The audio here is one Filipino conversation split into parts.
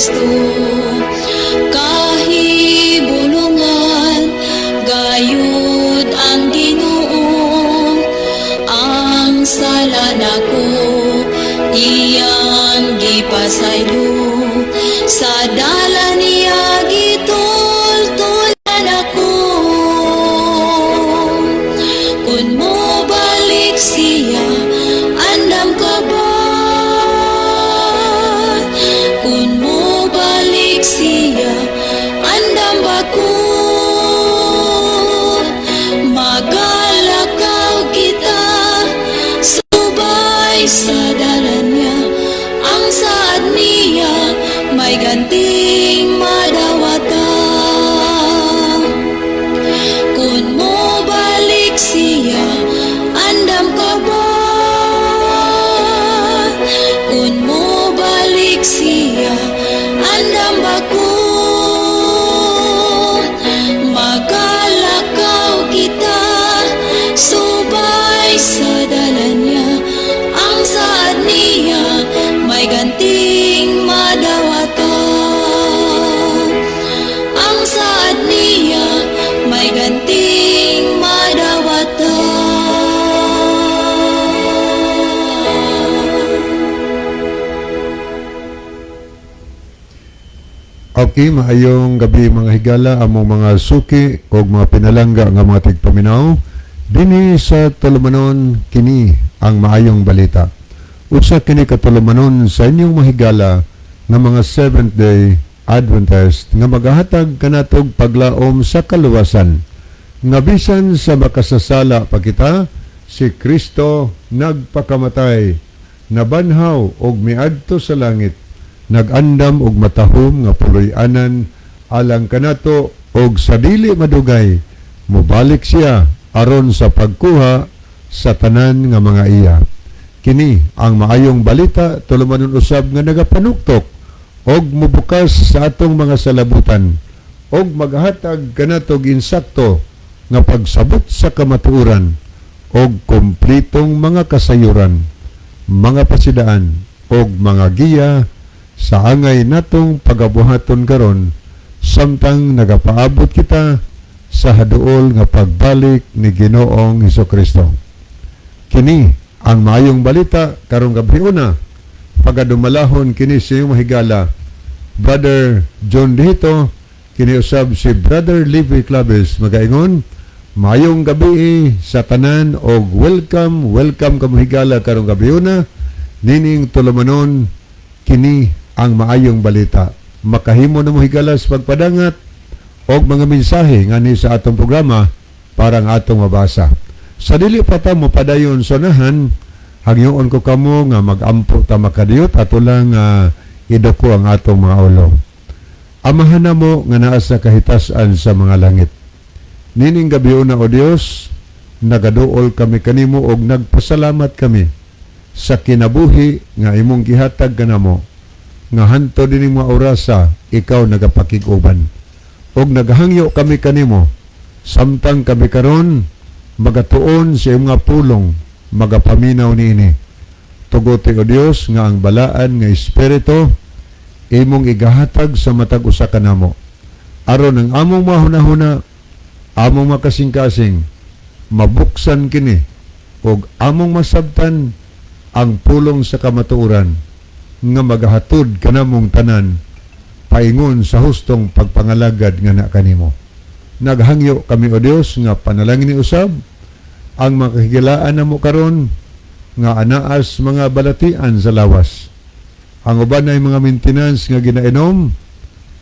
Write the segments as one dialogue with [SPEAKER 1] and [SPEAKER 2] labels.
[SPEAKER 1] Kristo. Kahibulungan gayud ang Ginoo, ang sala nako iyang gipasaylo, sa dalan niya gitultulan ako. Kun mo balik siya, andam ka ba? Kun mo balik siya, andam ba ko? Magalakaw kita, subay sa dalan niya, ang saad niya may ganting madawata. Kun mo balik siya, andam ka ba? Kun mo balik siya, andam ba ko? Magalakaw kita, subay sa dalan niya, ang saad niya may ganting madawata. Ang saad niya may ganting madawata.
[SPEAKER 2] Okay, maayong gabi mga higala, among mga suki o mga pinalangga nga mga tigpaminaw. Dini sa tulumanon kini ang maayong balita. Usa kini katulumanon sa inyong mahigala nga mga Seventh-day Adventist nga magahatag kanatog paglaom sa kaluwasan. Nga bisan sa makasasala pa kita, si Kristo nagpakamatay, nabanhaw og miadto sa langit, nagandam og matahom nga puloy-anan alang kanato og sa dili madugay mobalik siya aron sa pagkuha sa tanan nga mga iya. Kini ang maayong balita tulumanon usab nga nagapanuktok og mubukas sa atong mga salabutan og maghatag kanatog insakto nga pagsabot sa kamatuoran og kumplitong mga kasayuran, mga pasidaan og mga giya sa angay natong pagabuhaton karon samtang nagapaabot kita sa haduol nga pagbalik ni Ginoong Hesukristo. Kini ang maayong balita karong gabi una, pagadumalahon kini sa iyong mahigala Brother John Dihito, kini usab si Brother Levi Claves magaingon, maayong gabi sa tanan og welcome ka mahigala karong gabi una, nining tulumanon kini ang maayong balita. Makahimo na mo higalas pagpadangat og mga mensahe nga ni sa atong programa para nga atong mabasa. Sa dili pa ta mo padayon sonahan, hangyoon ko kamo nga magampo ta makadiyot ato lang idoko ang atong mga ulo. Amahan na mo nga naa sa kahitasan sa mga langit. Nining gabi una o Dios, nagaduol kami kanimo og nagpasalamat kami sa kinabuhi nga imong gihatag kanamo, nga hanto din mga orasa ikaw nagapakig-uban. Og naghangyo kami kanimo samtang kami karon magatuon sa iyong nga pulong magapaminaw niini. Tugote o Dios nga ang balaan nga espiritu imong igahatag sa matag usa kanamo, aron ang among mahuna-huna, among makasing-kasing mabuksan kini og among masabtan ang pulong sa kamatuoran nga magahatod kanamong tanan paingon sa hustong pagpangalagad nga na kanimo. Naghangyo kami o Dios nga panalangin ni usab ang makahigilaan namo karon nga anaas mga balatian sa lawas. Ang uban ay mga maintenance nga ginainom,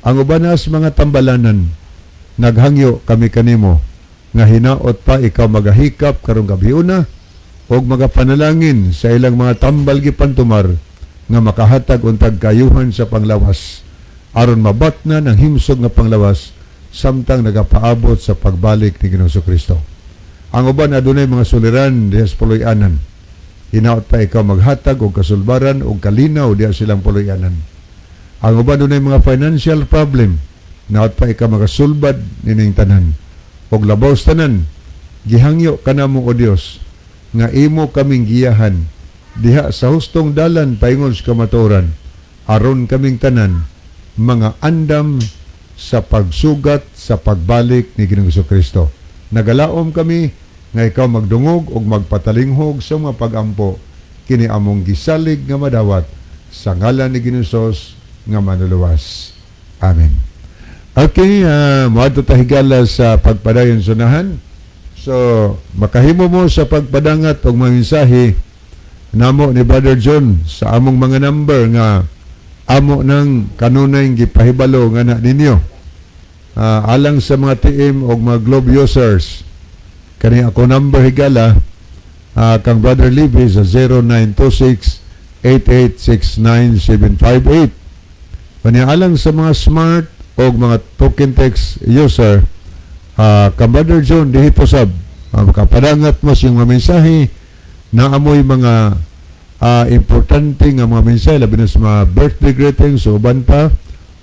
[SPEAKER 2] ang uban as mga tambalanan. Naghangyo kami kanimo nga hinaot pa ikaw magahikap karong gabi una og magapanalangin sa ilang mga tambal gipantumar nga makahatag untag kayuhan sa panglawas aron mabatnan ang himsog nga panglawas samtang nagapaabot sa pagbalik ni Ginoong Kristo. Ang uban adunay mga suliran diha sa puloy-anan. Hinaot pa ikaw maghatag og kasulbaran og kalinaw diha silang puloy-anan. Ang uban adunay mga financial problem. Hinaot pa ikaw magasulbad nining tanan og labaw tanan. Gihangyo kanamo o Dios nga imo kaming giyahan diha sa hustong dalan paingon sa kamatuoran aron kaming tanan mga andam sa pagsugat sa pagbalik ni Ginoong Kristo. Nagalaom kami nga ikaw magdungog o magpatalinghog sa mga pagampo kini among gisalig nga madawat sa ngalan ni Ginoong nga manuluwas. Amen. Okay, moadto ta higala sa pagpadayon sunahan. So, makahimo mo sa pagpadangat og mga mensahe namo ni Brother John sa among mga number nga amo ng kanunay gipahibalo nga na ninyo. Alang sa mga TM o mga Globe users, kani ako number higala, kang Brother Libby sa 0926-8869-758. Kani alang sa mga smart o mga token text user, kang Brother John dihito sab, makapadangat mo siyang mga mensahe na amoy mga importante nga mga mensahe, labi na sa mga birthday greetings o uban pa,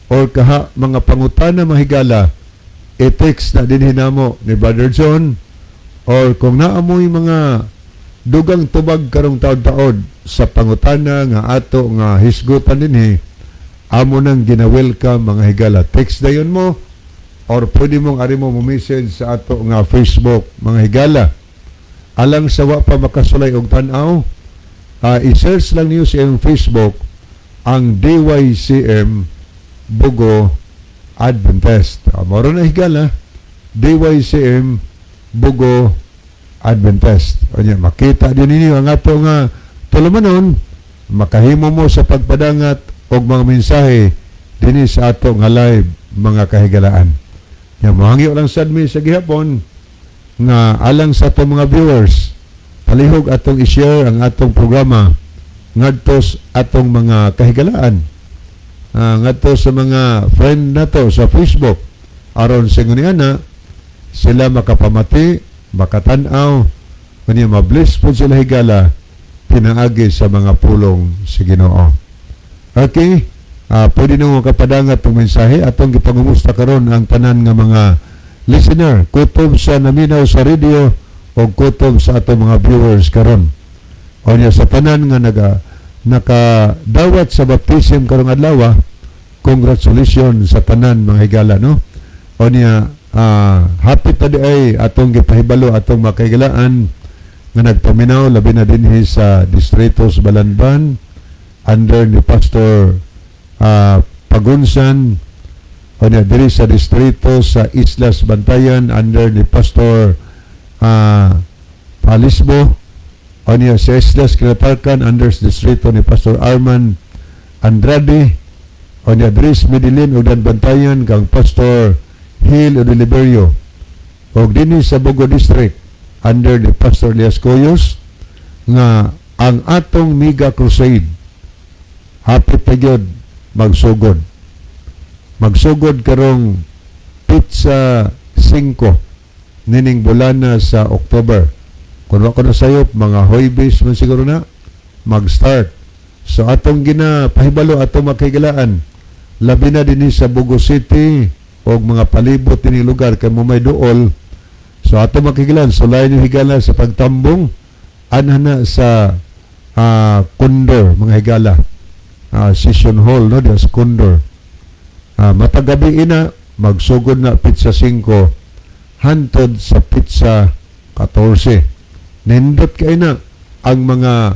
[SPEAKER 2] or kaha mga pangutana mahigala, i-text na din hinamo ni Brother John, or kung naamoy mga dugang tubag karong taon-taon sa pangutana nga ato nga hisgutan dinhi, amo nang gina-welcome mga higala. Text dayon mo, or pwede mong ari mo message sa ato nga Facebook mga higala. Alang sa wa pa makasulay og tan-aw, i-search lang niyo sa iyong Facebook ang DYCM Bugo Adventist. Moro na higala, DYCM Bugo Adventist. O niya, makita din ninyo ang ato nga tulumanon, makahimo mo sa pagpadangat og mga mensahe dinhi sa ato nga live mga kahigalaan. Nya mohangyo lang sad mi sa gihapon nga alang sa atong mga viewers, palihog atong i-share ang atong programa ngadto atong mga kahigalaan, ngadto sa mga friend nato sa Facebook, aron sa nguniana sila makapamati, makatan-aw, kanya mabliss po sila higala pinaagi sa mga pulong sa Ginoo. Okay, pwede nyo kapadangat itong mensahe atong gipangumusta karon ang tanan nga mga listener, kutob sa naminaw sa radio o kutob sa atong mga viewers karon. O niya sa tanan nga nakadawat sa baptism karong adlaw, congratulations sa tanan mga higala, no? O niya, happy tadi ay atong gipahibalo atong mga kahigalaan nga nagpaminaw labi na dinhi sa Distritos Balanban under ni Pastor Pagunsan, o niya diri sa distrito sa Islas Bantayan under ni Pastor Palisbo, o niya sa Islas Kinatarkan under sa distrito ni Pastor Arman Andrade, o niya diri sa Medellin ug Bantayan kang Pastor Hill Oliverio, o dinhi sa Bogo District under ni Pastor Elias Coyos, nga ang atong Mega Crusade happy pagyod magsugod karong pizza 5 nining bulana sa October. Kung wako na sayop, mga Huwebes man siguro na mag-start. So atong ginapahibalo atong makigalaan labi na dinhi sa Bogo City o mga palibot ni lugar kay mo may duol. So atong makigalaan sulay ni higala sa pagtambong anhana sa Condor mga higala, session hall, no, sa Condor. Matagabi ina magsugod na pizza 5 hantod sa pizza 14. Nindot kay na ang mga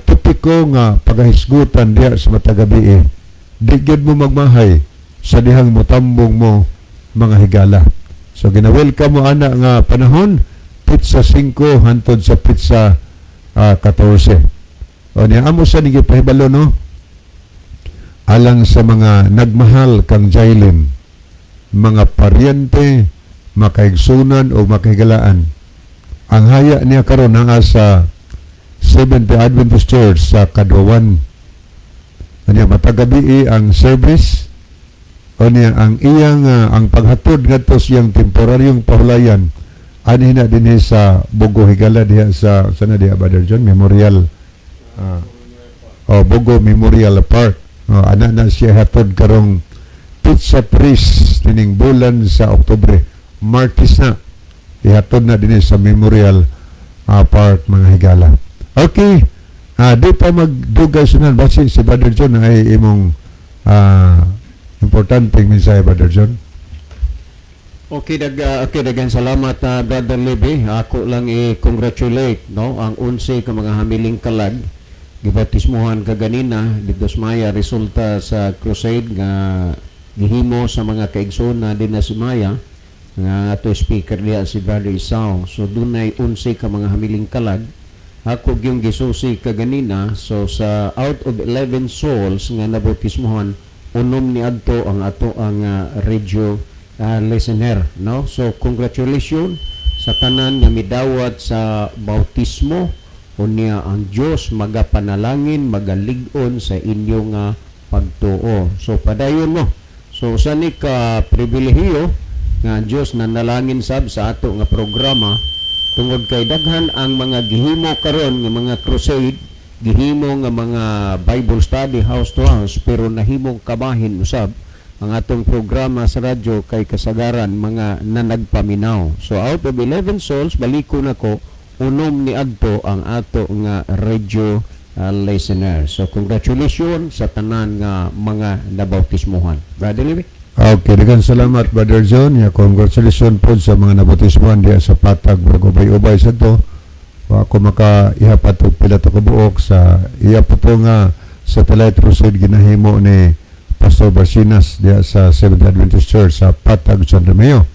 [SPEAKER 2] tipiko nga pagahisgutan diya sa matagabi. Di gyud mo magmahay sa dihang motambong mo mga higala. So gina-welcome mo ana nga panahon pizza 5 hantod sa pizza 14. O niya amo sa nigipahibalo, no? Alang sa mga nagmahal kang jailin, mga paryente, makaigsunan o makahigalaan, ang haya niya karon naa sa Seventh-day Adventist Church sa Kaduawan. Niya matagabi ang service, o niya ang iyang ang paghatod ngadto siyang temporaryong pahulayan ani na dinhi sa Bogo Higala diha sa sana diha Brother John Memorial, Bogo Memorial Park. Ana na siya hatod karong pizza priest tining bulan sa Oktubre, Martis na ihatod na dinhi sa Memorial Park mga higala. Okay, di pa magdugay sunan basi si Brother John ay imong importanteng mensahe, Brother John.
[SPEAKER 3] Okay, dagan salamat Brother Libby. Ako lang i-congratulate no ang 11 ka mga hamiling kalad gibaptismohan kaganina dito sa Maya resulta sa crusade nga gihimo sa mga kaigsoon na din na si Maya nga ato speaker diya si Brother Isao. So dunay 11 ka mga hamiling kalad. Ako yung gisusi kaganina, so sa out of 11 souls nga nabaptismohan, unom ni adto ang ato ang radio listener, no? So congratulations sa tanan nga midawat sa bautismo, unya ang Dios magapanalangin, magalig-on sa inyong pagtuo. So padayon mo. So sani ka pribilehiyo nga ang Dios nanalangin sab sa ato nga programa tungod kay daghan ang mga gihimo karon nga mga crusade, gihimo nga mga Bible study house to house, pero nahimong kabahin usab ang atong programa sa radyo kay kasagaran mga nanagpaminaw. So out of 11 souls, baliko na ko, unom ni adto ang ato nga radio listener. So congratulations sa tanan nga mga nabautismohan. Brother Libby?
[SPEAKER 2] Okay, daghang salamat, Brother John. Congratulations po sa mga nabautismohan diya sa Patag, Ubay-ubay sa to. Ako makaihapat og pila to kabuok sa iya po to nga satellite crusade ginahimo ni Pastor Basinas diya sa Seventh Adventist Church sa Patag, San Romeo.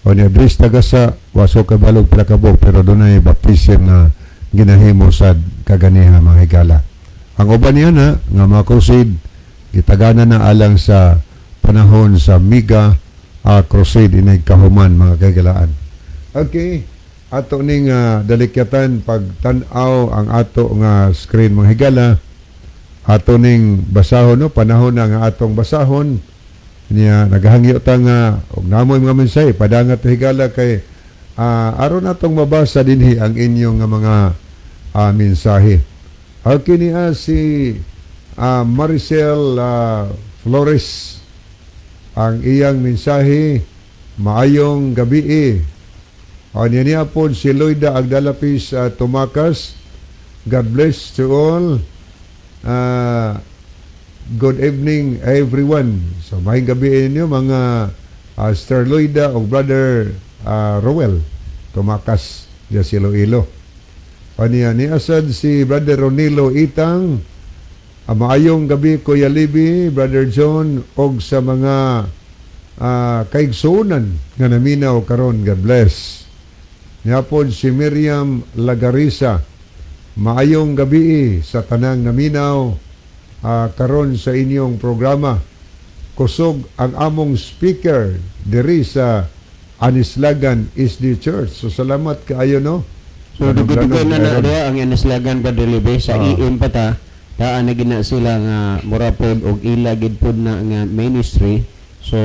[SPEAKER 2] O ni Adris Tagasa, waso kabalog pila kabuok, pero doon ay baptism na ginahimo sa kaganiha mga higala. Ang uban niya na nga mga crusade gitagana na alang sa panahon sa Mega Crusade inay kahuman mga kagalaan. Okay, ato ning dalikyatan pagtan-aw ang ato nga screen mga higala. Ato ning basahon, no? Panahon na nga atong basahon niya naghangyo ta nga og namoy mga mensahe padangat higala kay aron atong mabasa dinhi ang inyong nga mga mensahe. Okay niya si Maricel Flores, ang iyang mensahe, maayong gabi. Niya po si Loida Agdalapis Tumakas. God bless to all. Good evening everyone. So maayong gabi ninyo mga Sister Loida o Brother Rowell Tumakas diya si Iloilo. Niya ni asad si Brother Ronilo Itang. Maayong gabi Kuya Libby, Brother John og sa mga kaigsunan nga naminaw karon. God bless. Niya po si Miriam Lagarisa. Maayong gabi sa tanang naminaw karon sa inyong programa. Kusog ang among speaker diri sa Anislagan SD Church. So salamat kaayo, no?
[SPEAKER 3] So dugo-dugo na ang Anislagan Brother Libby sa IM pata. Daan na gina sila nga murapod og ila gid pod na nga ministry. So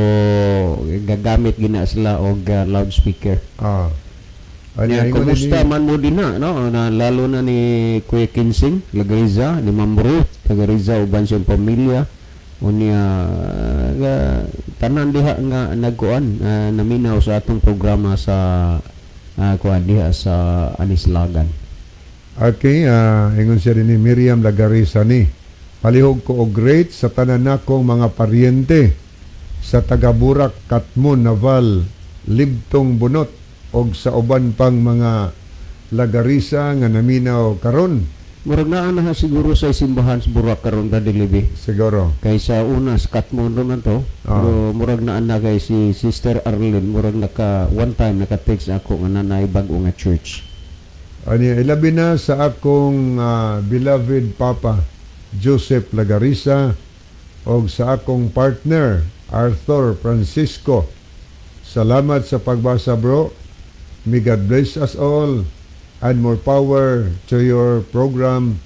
[SPEAKER 3] gagamit gina sila og loudspeaker. Kumusta man mo din no? Lalo na ni Kuya Kinsing, Lagariza, ni Ma'am Ruth, Lagariza, uban siyang pamilya. Unya, tanan diha nga nagkuan, naminaw sa atong programa sa kuan diha sa Anislagan.
[SPEAKER 2] Okay, ingon siya din ni Miriam Lagariza ni. Palihog ko og great sa tanan nakong mga paryente sa Tagaburak, Katmon, Naval, Libtong, Bunot, og sa uban pang mga Lagarisa nga naminaw karon.
[SPEAKER 3] Murag naa na siguro sa simbahan sa Burak karon Brother Libby.
[SPEAKER 2] Siguro.
[SPEAKER 3] Kaysa una sa Katmon naman to. Pero murag naa na kay si Sister Arlene, murag one time naka-text ako nga nanay bag-o nga church.
[SPEAKER 2] Ilabi na sa akong beloved Papa Joseph Lagarisa og sa akong partner Arthur Francisco. Salamat sa pagbasa, bro. May God bless us all and more power to your program.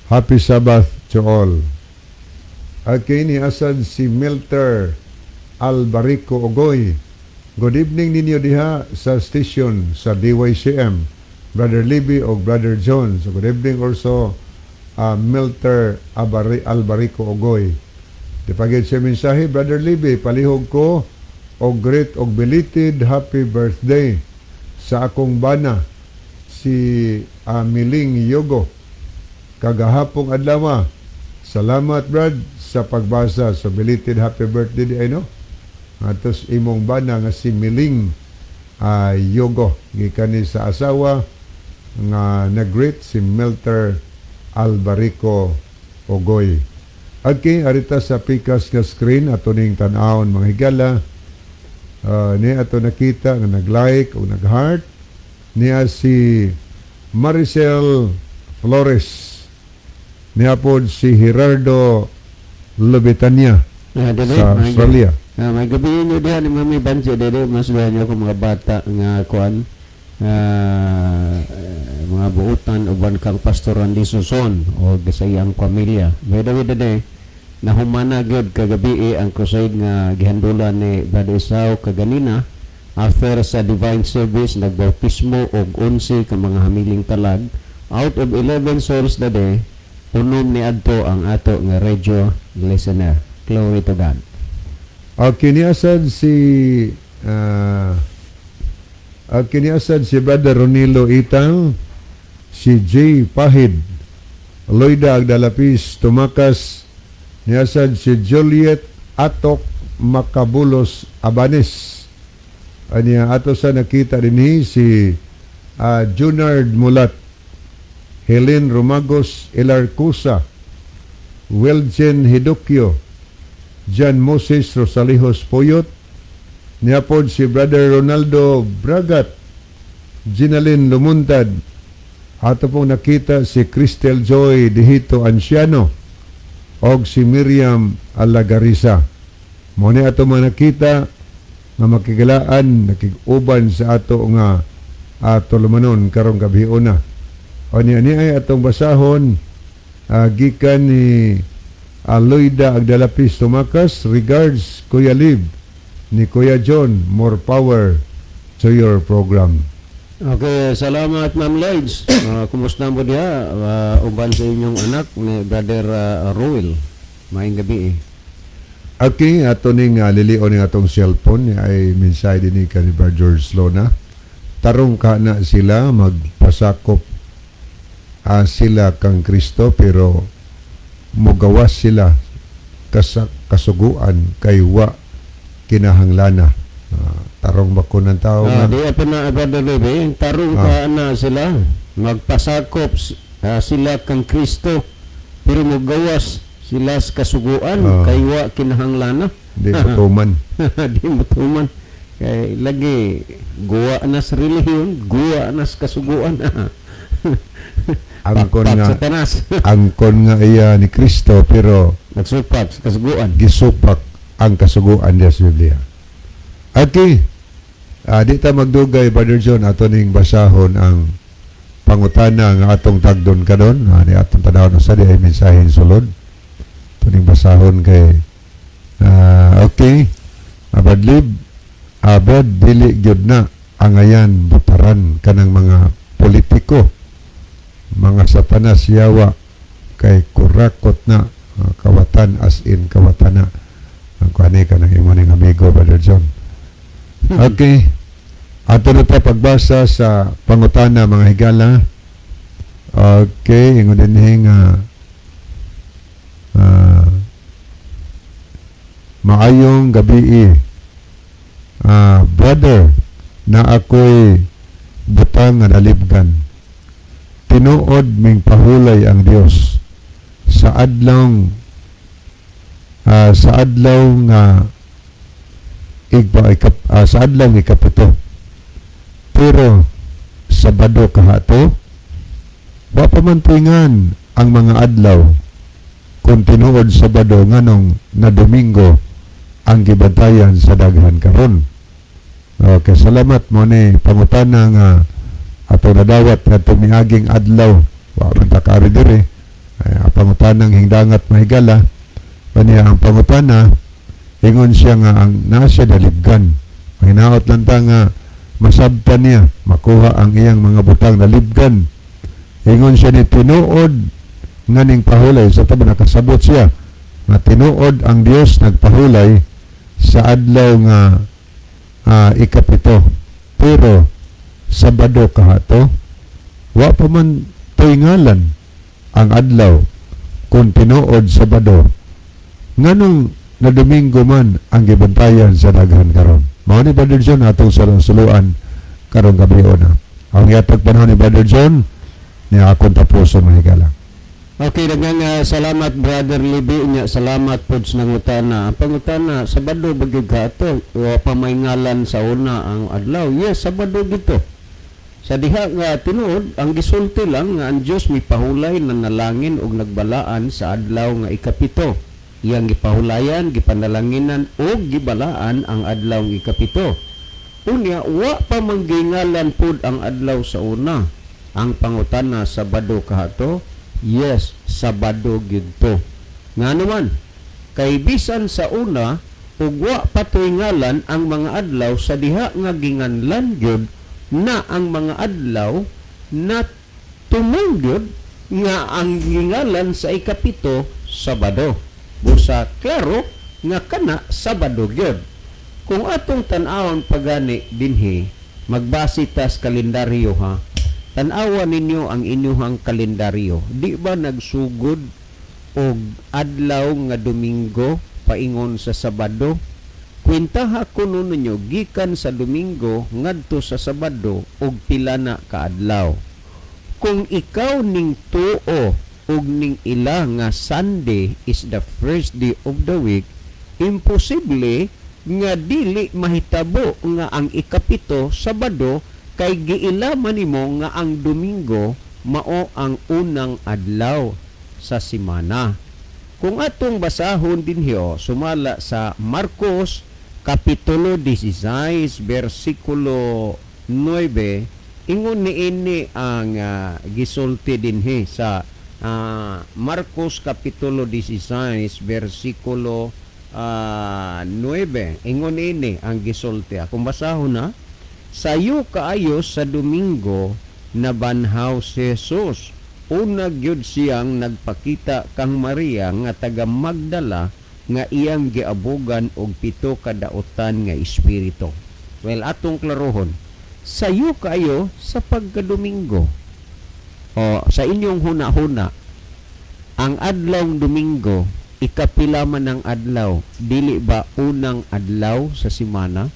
[SPEAKER 2] Happy Sabbath to all. Okay, ni asad si Milter Albarico Ogoy. Good evening ninyo diha sa station sa DYCM. Brother Libby o Brother John. So good evening also Milter Albarico Ogoy. Dipagid siya mensahe, Brother Libby, palihog ko o great o belated happy birthday sa akong bana si Miling Yogo. Kagahapong adlaw Salamat Brad sa pagbasa. So belated happy birthday di ay no. Atos imong bana nga si Miling Yogo gikan ni sa asawa nga nag-greet si Melter Albarico Ogoy. Okay, arita sa pikas nga screen ato ning tan-awon mga higala. Ni ato nakita nga nag-like o nag-heart niya si Maricel Flores. Niya po si Gerardo Lobetania sa Australia.
[SPEAKER 3] May gabi nyo diha ni Mami Banjo dede mas niyo ko mga bata nga kuan mga buutan uban kang Pastor Randy Suson o gisayang pamilya. By the way dede nahumana gyud kagabi ang crusade nga gihandulan ni Brother Isao kaganina after sa divine service nagbautismo og 11 ka mga hamiling talag. Out of 11 souls dede unom ni adto ang ato nga radio listener. Glory to God.
[SPEAKER 2] Kiniasad si Brother Ronilo Itang, si J. Pahid, Loida Agdalapis, Tumakas, niasad si Juliet Atok Makabulos Abanes. Anya ato sa nakita din si Junard Mulat, Helen Romagos Elarcusa, Wiljen Hidukyo, Jan Moses Rosalihos Poyot, niapod si Brother Ronaldo Bragat, Ginalyn Lumuntad, ato pong nakita si Cristel Joy Dihito Anciano, og si Miriam Alagarisa. Muna ato mga nakita nga makigalaan, nakiguban sa ato nga tulumanon karong gabion na. O niya ay atong basahon gikan ni Aloyda Agdalapis Tumakas. Regards Kuya Lib ni Kuya John, more power to your program.
[SPEAKER 3] Okay, salamat Ma'am Lloyds. Kumusta mo diha uban sa inyong anak ni Brother Roel? Maayong gabi.
[SPEAKER 2] Okay, ato ning lilion ng atong cellphone ay minsay din ni Brother George Lona. Tarong ka na sila magpasakop sila kang Kristo pero mugawas sila kasuguan kay wa kinahanglana. Tarong bako ng tao
[SPEAKER 3] di pa na Brother Lebe, tarong ka na sila magpasakop sila kang Kristo pero mugawas sila sa kasuguan kay wa kinahanglana.
[SPEAKER 2] Di mutuman.
[SPEAKER 3] Di mutuman. Kay lagi guwa na sa relihiyon, guwa na sa kasuguan.
[SPEAKER 2] Angkon nga
[SPEAKER 3] Satanas.
[SPEAKER 2] angkon nga iya ni Kristo pero
[SPEAKER 3] Nagsupak sa kasuguan.
[SPEAKER 2] gisupak ang kasuguan diya sa Biblia. Okay. Di ta magdugay Brother John ato ning basahon ang pangutana nga atong tagdon karon. Ni atong tanawon sa di ay mensahe sulod. Ato ning basahon kay okay. Abadlib abad dili gyud na ang ayan butaran kanang mga politiko, mga satanas yawa kay kurakot na kawatan as in kawatana ang kuani ka ng imong amigo Brother John. Okay, ato na ta pagbasa sa pangutana mga higala. Okay, ingon din nga maayong gabi brother na ako'y butang nga nalibgan. Tinuod ming pahulay ang Dios sa adlaw nga sa adlaw nga ikapito. Pero Sabado kahato wa pa man tuingan ang mga adlaw kung tinuod Sabado nganong na Domingo ang gibantayan sa daghan karon. Okay, salamat mo ni pangutana nga ato nadawat nga tumiaging adlaw wa man ta kaari diri pangutanang hingdangat mahigala kaniya ang pangutana ingon siya nga ang nasa dalibgan hinaot lang ta nga masabtan niya makuha ang iyang mga butang dalibgan. Ingon siya ni tinuod nga ning pahulay sa tabi nakasabot siya nga tinuod ang Dios nagpahulay sa adlaw nga ikapito pero Sabado kahato wa pa man tuingalan ang adlaw kung tinuod Sabado, nganong na Domingo man ang gibantayan sa daghan karon. Mao ni Brother John atong suluan karong gabi na. Ang yatag panahon ni Brother John ni akong tapuson mga higala.
[SPEAKER 3] Okay, daghang salamat Brother Libby nya, salamat pod sa nangutana. Ang pangutana, Sabado ba gyud ka ato? O pamayngalan sa una ang adlaw? Yes, Sabado gito. Sa diha nga tinuod, ang gisulti lang nga ang Dios mipahulay na nalangin og nagbalaan sa adlaw nga ikapito. Iyang gipahulayan, gipanalanginan o gibalaan ang adlaw ng ikapito. Unya, wa pa manggingalan pod ang adlaw sa una. Ang pangutana, Sabado kahato? Yes, Sabado gyud to. Nga naman, kay bisan sa una, ug wa pa ngalan ang mga adlaw sa diha nga ginganlan gyud na ang mga adlaw na tumunggod nga ang gingalan sa ikapito, Sabado. Busa klaro nga kana Sabado gyud. Kung atong tan-awon pagani dinhi, magbase tas kalendaryo ha. Tan-awa ninyo ang inyong kalendaryo. Di ba nagsugod og adlaw nga Domingo paingon sa Sabado? Kwentaha kuno ninyo gikan sa Domingo ngadto sa Sabado og pila na ka adlaw. Kung ikaw ning tuo ug ning ila nga Sunday is the first day of the week, imposible nga dili mahitabo nga ang ikapito Sabado kay giila man nimo nga ang Domingo mao ang unang adlaw sa semana. Kung atong basahon dinhi sumala sa Marcos kapitulo 16 bersikulo 9, ingon niini ang gisulti dinhi sa Marcos kapitulo 16 bersikulo 9, ingon ini ang gisulti. Kung basahon na, sayo kaayo sa Domingo na banhaw si Jesus. Una gyud siyang nagpakita kang Maria nga taga Magdala nga iyang giabugan og 7 ka daotan nga espiritu. Well, atong klarohon, sayo kaayo sa pagka-Domingo. O sa inyong huna-huna, ang adlawng Domingo, ikapila man ang adlaw, dili ba unang adlaw sa semana?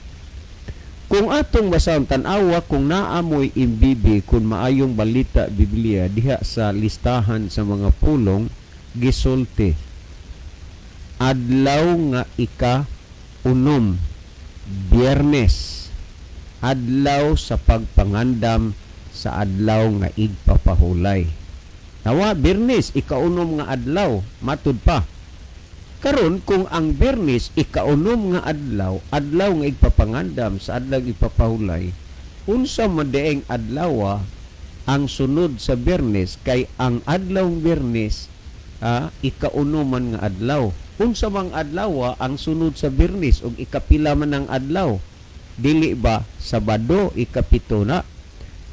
[SPEAKER 3] Kung atong basahon tan-awa kung naamoy imbibi kung maayong balita Biblia diha sa listahan sa mga pulong gisulti. Adlaw nga ika-unom, Biyernes, adlaw sa pagpangandam sa adlaw nga igpapahulay. Nawa Biyernes ika-unom nga adlaw, matud pa. Karon kung ang Biyernes ika-unom nga adlaw, adlaw nga igpapangandam sa adlaw igpapahulay, unsa man dieng adlaw ang sunod sa Biyernes kay ang adlawng Biyernes ika-unom nga adlaw. Unsa mang adlaw ang sunod sa Biyernes ug ikapila man ang adlaw? Dili ba Sabado ikapito na?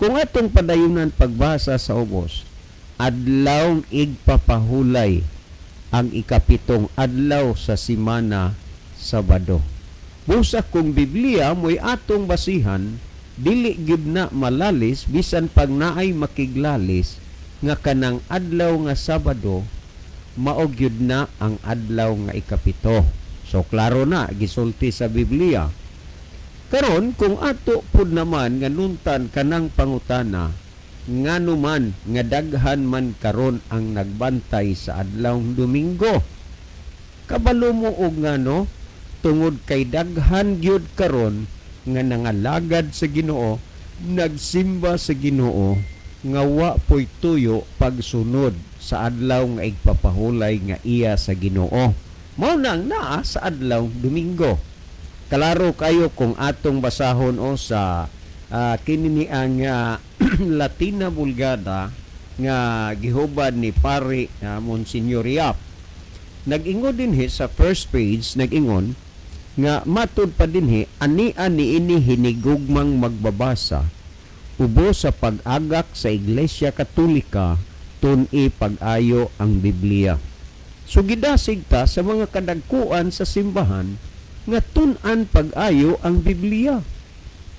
[SPEAKER 3] Kung atong padayunan pagbasa sa ubos, adlawng igpapahulay ang ikapitong adlaw sa semana, Sabado. Busa kung Biblia mo'y atong basihan, dili gyud na malalis bisan pag naay makiglalis nga kanang adlaw nga Sabado mao gyud na ang adlaw nga ikapito. So klaro na gisulti sa Biblia. Karon kung ato pud naman nga nuntan kanang pangutana, ngano man nga daghan man karon ang nagbantay sa adlawng Domingo. Kabalo mo og ngano tungod kay daghan gyud karon nga nangalagad sa Ginoo, nagsimba sa Ginoo nga wa po'y tuyo pagsunod sa adlaw nga igpapahulay nga iya sa Ginoo. Mao nang naa sa adlaw Domingo. Kalaro kayo kung atong basahon sa kini ang Latina Vulgata nga gihubad ni Pare Monsignor Yap. Nag-ingon dinhi sa first page, nag-ingon nga matud pa dinhi ani ini hinigugmang magbabasa ubo sa pag-agak sa Iglesia Katolika tun-i pag-ayo ang Biblia. So gidasig ta sa mga kadagkuan sa simbahan nga tun-an pag-ayo ang Biblia.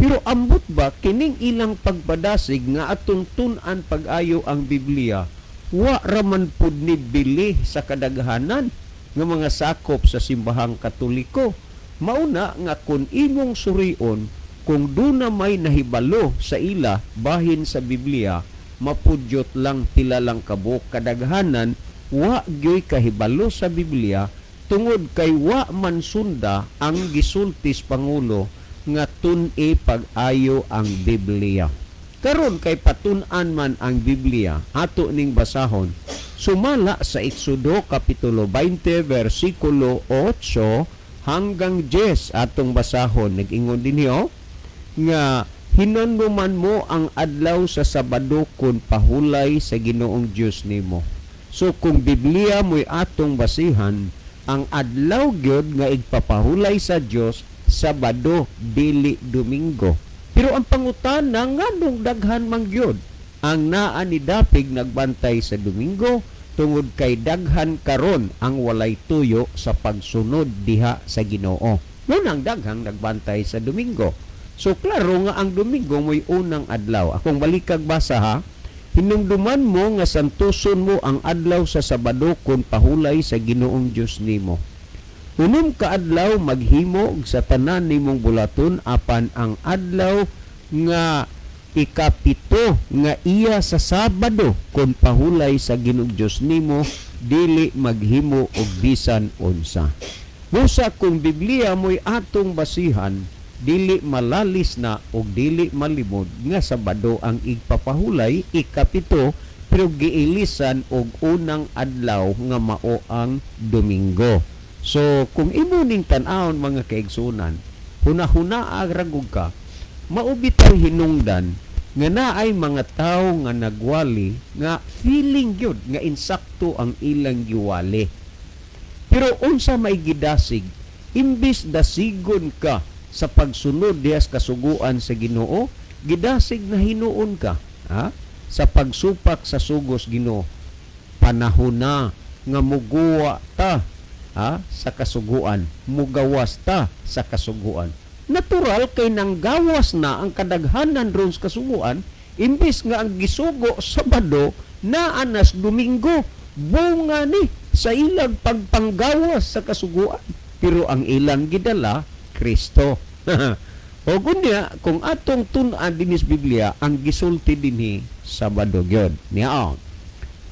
[SPEAKER 3] Pero ambot ba kining ilang pagpadasig nga atong tun-an pag-ayo ang Biblia wa raman pud ni bili sa kadaghanan nga mga sakop sa simbahang Katoliko. Mauna nga kung imong surion kung duna may nahibalo sa ila bahin sa Biblia, mapudyot lang pila lang kabuk. Kadaghanan wa gyoy kahibalo sa Biblia tungod kay wa man sunda ang gisultis Pangulo nga tun-i pag-ayo ang Biblia. Karon kay patun-an man ang Biblia, ato ning basahon. Sumala sa Exodo Kapitulo 20, versikulo 8 hanggang 10 atong basahon. Nag-ingon din niyo nga hinanduman mo ang adlaw sa Sabado kun pahulay sa Ginoong Dios nimo. So kung Biblia mo'y atong basihan, ang adlaw gyud nga igpapahulay sa Dios Sabado dili Domingo. Pero ang pangutana nganong daghan man gyud ang naa ni dapig nagbantay sa Domingo tungod kay daghan karon ang walay tuyo sa pagsunod diha sa Ginoo. Nang daghang nagbantay sa Domingo. So klaro nga ang Domingo mo'y unang adlaw. Akong balikag basa ha. Hinumduman mo nga santuson mo ang adlaw sa Sabado kun pahulay sa Ginoong Dios nimo. Unom ka adlaw maghimo sa tanan nimong bulaton apan ang adlaw nga ikapito nga iya sa Sabado kun pahulay sa Ginoong Dios nimo dili maghimo og bisan unsa. Busa kung Biblia mo'y atong basihan, dili malalis na o dili malimod nga Sabado ang igpapahulay ikapito pero giilisan og unang adlaw nga mao ang Domingo. So kung imo ning tan-awon mga kaigsunan, huna-huna agragog ka, maubitaw hinungdan nga naay mga tawo nga nagwali nga feeling gyud nga insakto ang ilang giwali. Pero unsa may gidasig, imbis dasigon ka sa pagsunod diyas kasuguan sa Ginoo, gidasig na hinuon ka sa pagsupak sa sugos Ginoo. Panahon na nga muguwa ta sa kasuguan, mugawas ta sa kasuguan. Natural kay nang gawas na ang kadaghanan ron sa kasuguan, imbis nga ang gisugo Sabado na anas Domingo, bunga ni sa ilang pagpanggawas sa kasuguan. Pero ang ilang gidala Kristo. O kunya, kung atong tun-an dinis Biblia, ang gisulti dinhi Sabado gyud. Niya.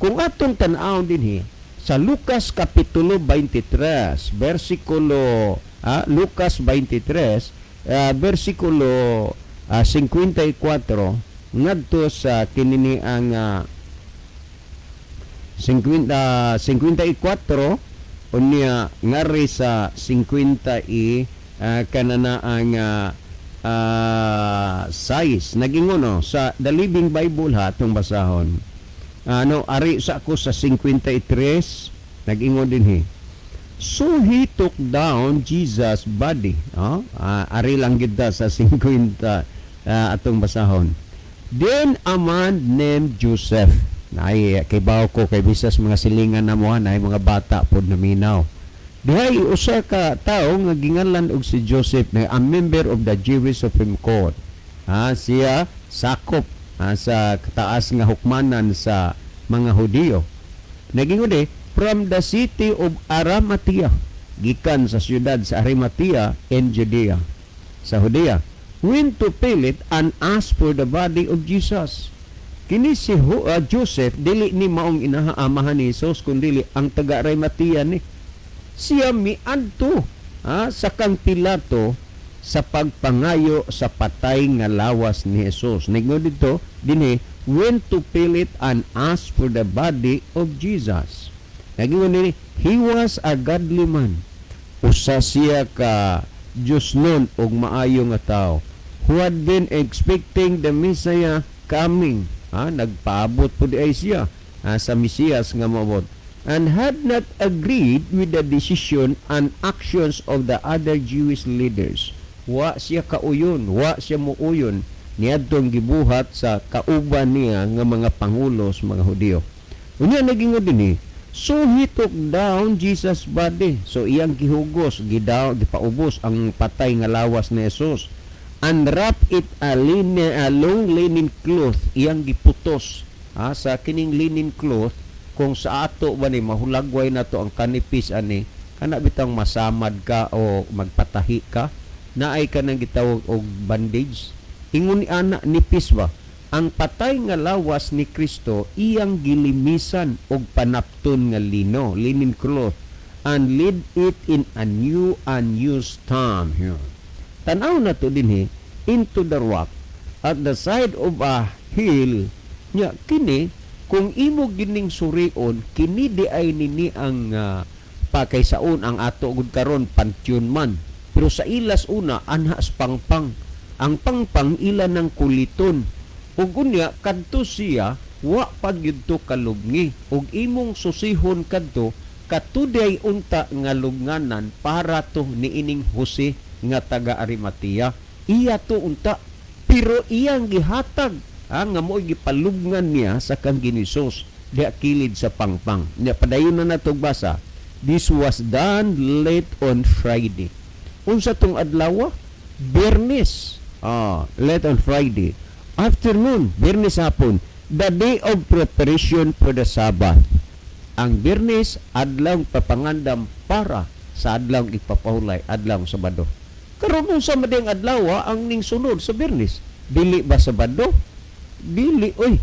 [SPEAKER 3] Kung atong tan-awon dinhi sa Lucas Kapitulo 23, versikulo Lucas 23, versikulo 54 ngadto sa kinini ang 54 unya ngari sa 50 kanana ang size nagingon sa The Living Bible ha tong basahon. Ari sa ako sa 53 nagingon dinhi. So he took down Jesus' body. Ari lang kita sa 50 atong basahon. Then a man named Joseph. Kibaw ko kay bisas mga silingan na mo na mga bata pod na minaw. Dihay usa ka tawo nga ginganlan og si Joseph na a member of the Jewish Supreme Court. Siya sakop sa taas nga hukmanan sa mga Hudiyo. Nagingon from the city of Arimathea, gikan sa siyudad sa Arimathea in Judea, sa Judea, went to Pilate and asked for the body of Jesus. Kini si Joseph, dili ni maong inaamahan ni Jesus, kundi ang taga Arimathea ni. Siya miadto sa kang Pilato sa pagpangayo sa patay nga lawas ni Jesus. Nagingon dito, dinhi, went to Pilate and asked for the body of Jesus. Nagingon ni, he was a godly man. Usa siya ka Diyos nun og maayo nga tao who had been expecting the Messiah coming. Nagpaabot po di siya sa Mesiyas nga maabot. And had not agreed with the decision and actions of the other Jewish leaders. Wa siya kauyon, wa siya muuyon niadtong gibuhat sa kauban niya nga mga pangulos, mga Hudiyo. Unya nagingon dinhi, so he took down Jesus' body. So iyang gihugos, gipaubos ang patay nga lawas ni Jesus. And wrap it a long linen cloth. Iyang giputos sa kining linen cloth kung sa ato ba ni mahulagway na to ang kanipis ani, kana bitang masamad ka o magpatahi ka, naay ka nang gitawag og bandage. Ingon ni ana nipis ba? Ang patay nga lawas ni Kristo iyang gilimisan og panapton nga linen cloth, and lead it in a new unused tomb. Tanaw na to dinhi into the rock at the side of a hill. Nya kini kung imo gining surion, kini di ay nini ang pakaysaon ang ato gud karon pantyon man. Pero sa ilas una anhas pangpang. Ang pangpang ila ng kuliton. Ug unya kadto siya wa pagyud to kalugni. Ug imong susihon kadto katuday unta nga lugnanan para to niining Jose nga taga Arimatea. Iya to unta, pero iyang gihatag nga mo gipalugnan niya sa kang Ginisus diha kilid sa pangpang. Nya padayon na natog basa. This was done late on Friday. Unsa tong adlaw? Biyernes. Late on Friday. Afternoon, Biyernes hapon, the day of preparation for the Sabbath. Ang Biyernes, adlaw papangandam para sa adlaw ipapahulay, adlaw Sabado. Karon sa mading adlaw ang ning sunod sa Biyernes. Dili ba Sabado? Dili, oy.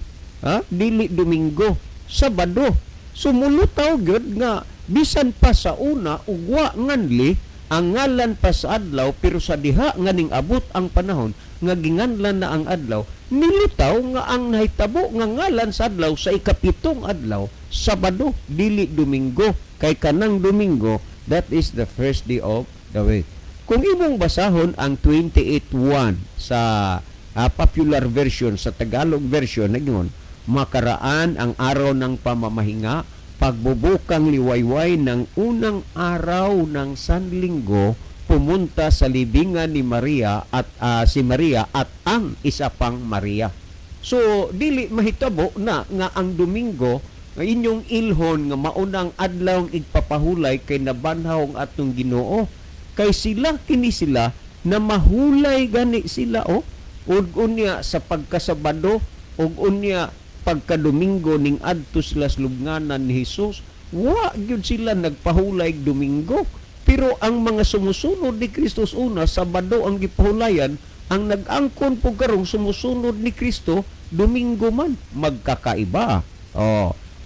[SPEAKER 3] Dili Domingo. Sabado. Sumulutaw gyud nga bisan pa sa una ugwa nganli ang ngalan pa sa adlaw, pero sa diha nga ning abot ang panahon nga ginganlan na ang adlaw, nilitaw nga ang nahitabo nga ngalan sa adlaw sa ikapitong adlaw, Sabado, dili Domingo. Kay kanang Domingo, that is the first day of the week. Kung imong basahon ang 28:1 sa popular version, sa Tagalog version, nagingon, makaraan ang araw ng pamamahinga, pagbubukang liwayway ng unang araw ng Sanlinggo, pumunta sa libingan ni Maria at si Maria at ang isa pang Maria. So dili mahitabo na nga ang Domingo nga inyong ilhon nga maunang adlaw igpapahulay kay nabanhaw ang atong Ginoo, kay sila kini sila na mahulay gani sila ug unya sa pagkasabado ug unya pagka-Domingo ning adto sila sa lubnganan ni Hesus, wa gyud sila nagpahulay Domingo. Pero ang mga sumusunod ni Kristus una, Sabado ang gipahulayan, ang nag-angkon po karong sumusunod ni Kristo, Domingo man, magkakaiba.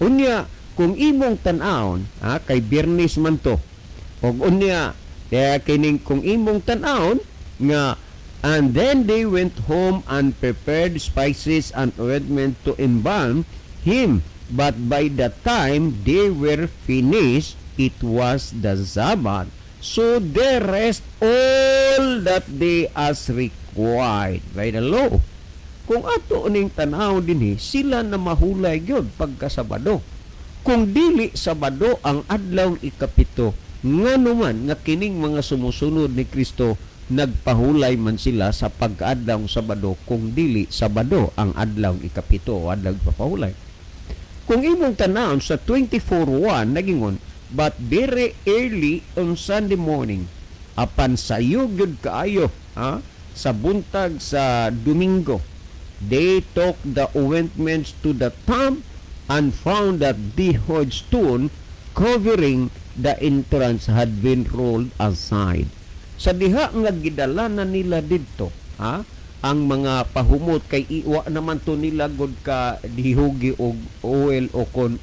[SPEAKER 3] Unya, kung imong tan-aon, kay Biyernes man to, og unya, kining kung imong tan-aon, nga and then they went home and prepared spices and ointment to embalm him. But by the time they were finished, it was the Sabbath. So they rest all that day as required by the law. Kung ato ning tanaw dinhi, sila na mahulay gyud pagka Sabado. Kung dili Sabado ang adlaw ikapito, nganuman nga kining mga sumusunod ni Kristo, nagpahulay man sila sa pag-adlaw Sabado, kung dili Sabado ang adlaw ikapito o adlaw papahulay. Kung imong tanawon sa 24:1 nagingon, but very early on Sunday morning, apan sayo gyud kaayo sa buntag sa Domingo, they took the ointments to the tomb and found that the stone covering the entrance had been rolled aside. Sa diha nga gidala na nila didto, ang mga pahumot kay iwa naman to nila gud ka dihugi og oil o kon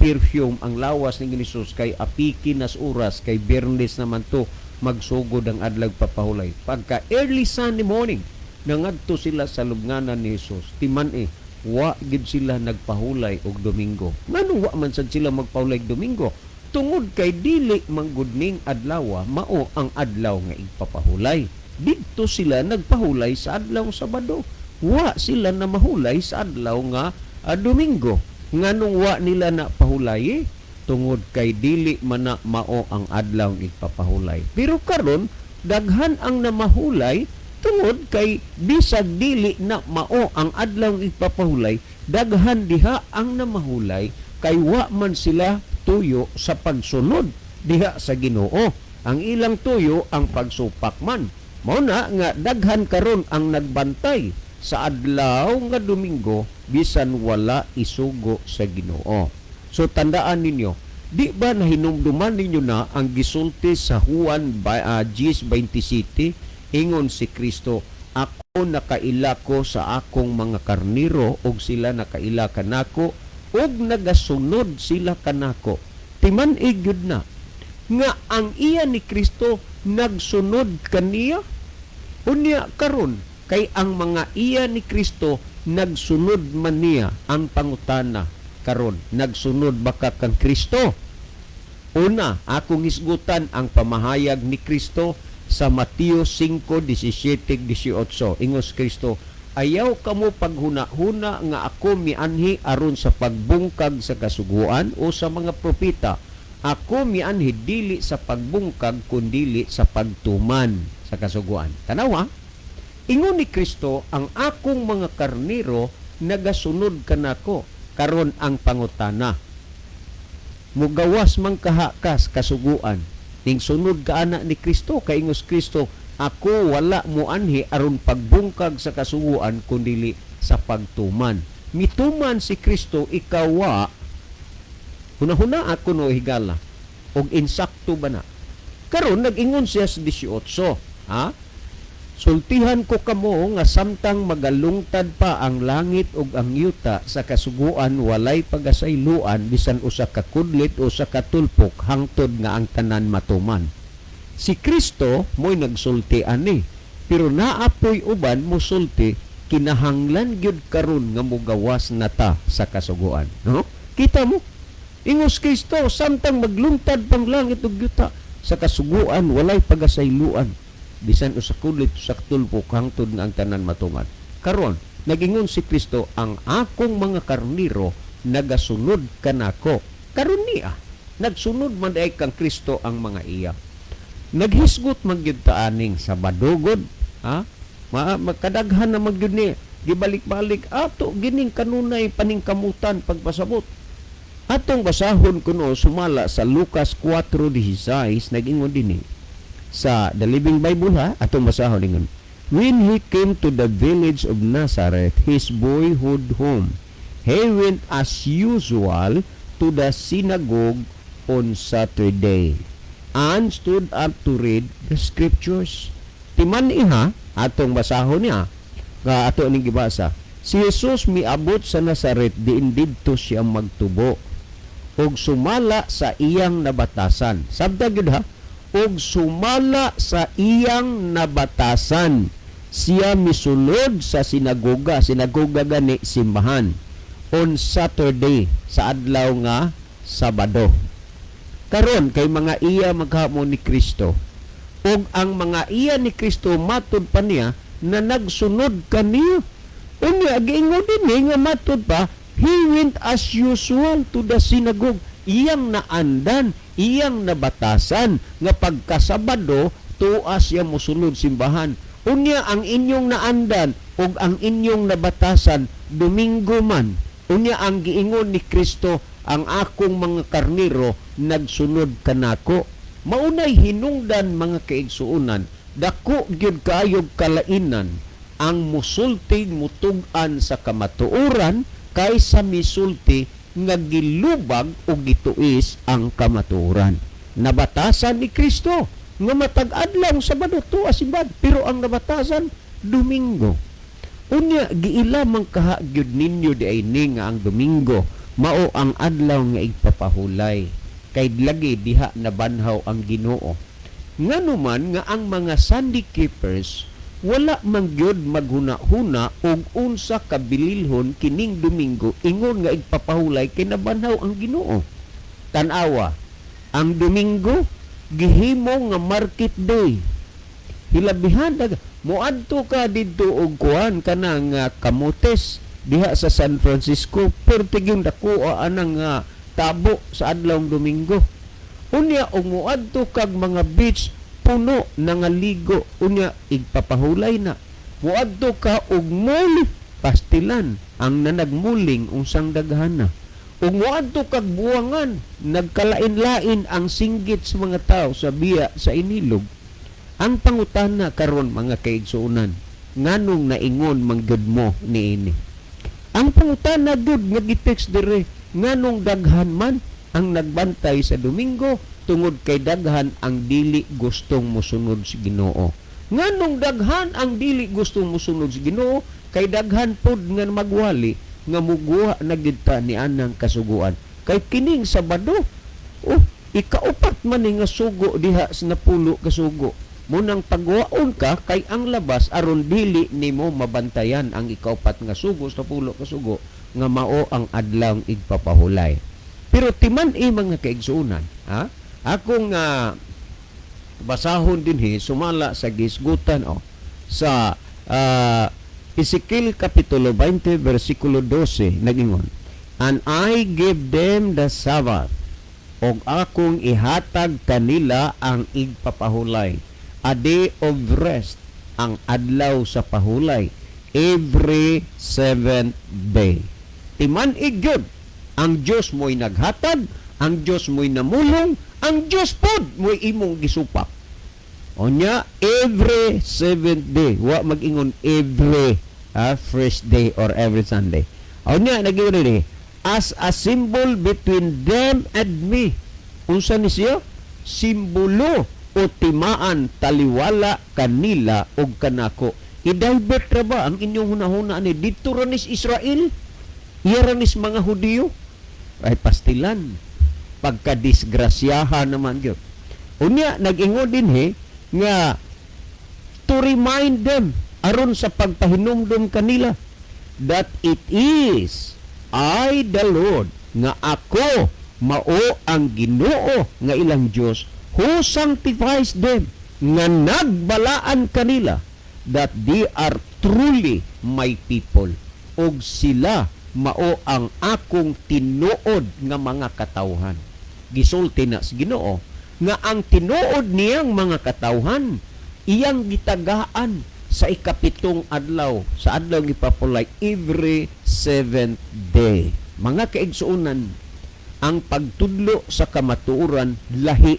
[SPEAKER 3] perfume ang lawas ni Hesus, kay apiki nas oras kay Biyernes naman to magsugod ang adlaw papahulay. Pagka early Sunday morning nangadto sila sa lubnganan ni Hesus, timan wa gid sila nagpahulay og Domingo. Ngano wa man sad sila magpahulay Domingo? Tungod kay dili manggudning adlaw mao ang adlaw nga igpapahulay. Didto sila nagpahulay sa adlaw Sabado. Wa sila na mahulay sa adlaw nga Domingo. Nganong wa nila na pahulay? Tungod kay dili man na mao ang adlaw nga igpapahulay. Pero karon daghan ang namahulay tungod kay bisag dili na mao ang adlaw nga igpapahulay, daghan diha ang namahulay kay wa man sila tuyo sa pagsunod diha sa Ginoo. Ang ilang tuyo ang pagsupak man. Mao na nga daghan karon ang nagbantay sa adlaw nga Domingo bisan wala isugo sa Ginoo. So tandaan ninyo, di ba nahinumduman ninyo na ang gisulti sa Juan 10:27, ingon si Kristo, ako nakaila ko sa akong mga karniro ug sila nakaila kanako ug nagasunod sila kanako. Timan-ig gyud na nga ang iya ni Kristo nagsunod kaniya. Unya karon kay ang mga iya ni Kristo nagsunod man niya, ang pangutana karon, nagsunod baka kang Kristo? Una, akong hisgutan ang pamahayag ni Kristo sa Mateo 5:17-18. Ingos Kristo, ayaw kamo paghuna-huna nga ako mianhi aron sa pagbungkag sa kasuguan o sa mga propeta. Ako mianhi dili sa pagbungkag kundili sa pagtuman sa kasuguan. Tanawa, ingon ni Kristo, ang akong mga karniro nagasunod kanako. Karon ang pangutana, mugawas man kahakas kasuguan ning sunod ka ana ni Kristo, kay ingos Kristo, ako wala mo anhi aron pagbungkag sa kasuguan kundili sa pagtuman. Mituman si Kristo, ikawa hunahuna ako no higala og insakto ba na. Karon nag-ingon siya sa 18, ha? Sultihan ko kamo nga samtang magalungtad pa ang langit ug ang yuta sa kasuguan walay pagasayloan bisan usa ka kudlit o sa katulpok hangtod nga ang tanan matuman. Si Kristo mo'y nagsulti ani, pero naapoy uban mosulti kinahanglan gyud karon nga mogawas nata sa kasuguan. No? Kita mo? Ingos Kristo, samtang maglungtad pang langit ug yuta sa kasuguan walay pagasayloan bisan usa kudlit sa tulpok hangtod nga ang tanan matuman. Karon nagingon si Kristo, ang akong mga karniro nagasunod kanako. Karon niya nagsunod man ay kang Kristo ang mga iya. Naghisgot man gyud ta aning sa badugod, ha? Makadaghan na magyud ni gibalik-balik ato gining kanunay paningkamutan pagpasabot. Atong basahon kuno sumala sa Lucas 4:16 nagingon dinhi sa The Living Bible, ha, atong basahon ningon. When he came to the village of Nazareth, his boyhood home, he went as usual to the synagogue on Saturday and stood up to read the scriptures. Timan iha, atong basahon niya, nga ato ning gibasa. Si Jesus miabot sa Nazareth, diin didto siya magtubo og sumala sa iyang nabatasan. Sabda gyud ha, og sumala sa iyang nabatasan. Siya misulod sa sinagoga gani simbahan on Saturday, sa adlaw nga Sabado. Karon kay mga iya maghamon ni Kristo, og ang mga iya ni Kristo matud pa niya na nagsunod kaniya. Unya giingon din nga matud pa, he went as usual to the synagogue. Iyang naandan, iyang nabatasan nga pagkasabado tuas siya mosulod simbahan. Unya ang inyong naandan ug ang inyong nabatasan Domingo man. Unya ang giingon ni Kristo, ang akong mga karniro nagsunod kanako. Maunay hinungdan mga kaigsuonan, dako gyud kaayog kalainan ang musulti mutug-an sa kamatuoran kaysa misulti nga gilubag o gituis ang kamatuoran. Nabatasan ni Kristo nga matag-adlaw Sabado tuwa simbad, pero ang nabatasan Domingo. Unya giila man kahagyud ninyo di ay ni nga ang Domingo mao ang adlaw nga igpapahulay, kay lagi diha nabanhaw ang Ginoo. Nganuman nga ang mga Sunday keepers wala man gyud maghuna-huna og unsa kabililhon kining Domingo ingon nga igpapahulay kay nabanhaw ang Ginoo. Tan-awa, ang Domingo gihimo nga market day. Hilabihan moadto ka didto og kuan kanang kamotes diha sa San Francisco, perti gyud dako anang tabo sa adlawng Domingo. Unya og moadto kag mga beach puno nangaligo, unya igpapahulay na. Muadto ka og mall pastilan ang nanagmuling unsang daghana. Ug muadto kag buwangan, nagkalain-lain ang singgit sa mga tao sa biya sa inilog. Ang pangutana karon mga kaigsuonan, nganong naingon manggod mo niini? Ang pangutana gud nga gitext dire, nganong daghan man ang nagbantay sa Domingo tungod kay daghan ang dili gustong mosunod sa Ginoo. Nganong daghan ang dili gustong mosunod sa Ginoo kay daghan pod nga magwali nga muguha na gid ta ni anang kasuguan. Kay kining Sabado, ikaupat man ni nga sugo diha sa napulo ka sugo. Munang pagwaon ka kay ang labas aron dili nimo mabantayan ang ikaupat nga sugo sa napulo ka sugo nga mao ang adlaw igpapahulay. Pero timan mga kaigsuunan, akong basahon dinhi sumala sa gisgutan sa Ezekiel Kapitulo 20 versikulo 12 nagingon, "And I give them the Sabbath, og akong ihatag kanila ang igpapahulay, a day of rest, ang adlaw sa pahulay, every 7th day." Timan igyod, ang Diyos mo'y naghatag, ang Diyos mo'y namulong, ang Diyos pod mo'y imong gisupak. Onya, every 7th day, wa mag-ingon every first day or every Sunday. Onya, nag-ingon rin, as a symbol between them and me. Unsa ni siya? Simbolo o timaan taliwala kanila og kanako. I-divert ra ba ang inyong hunahuna ni dito ranis Israel? Iya ranis mga Hudiyo? Ay pastilan. Pagkadisgrasyahan naman yun. Unya, nag-ingon din nga to remind them aron sa pagpahinumdum kanila that it is I the Lord nga ako mao ang Ginoo nga ilang Dios who sanctifies them, nga nagbalaan kanila that they are truly my people, og sila mao ang akong tinuod nga mga katawhan. Gisulti na sa Ginoo nga ang tinuod niyang mga katawhan iyang gitagaan sa ikapitong adlaw, sa adlaw gipapulay every 7th day. Mga kaigsuunan, ang pagtudlo sa kamatuoran lahi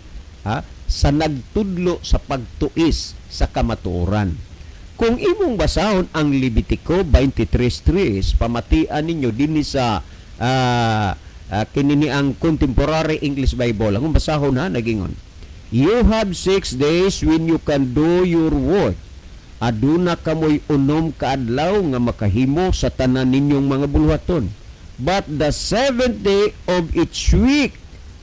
[SPEAKER 3] sa nagtudlo sa pagtuis sa kamatuoran. Kung imong basahon ang Levitico 23:3, pamatian ninyo dinhi sa kinini ang Contemporary English Bible. Ang basahon nagingon, "You have 6 days when you can do your work. Aduna kamoy unom ka adlaw nga makahimo sa tanan ninyong mga buluhaton. But the 7th day of each week,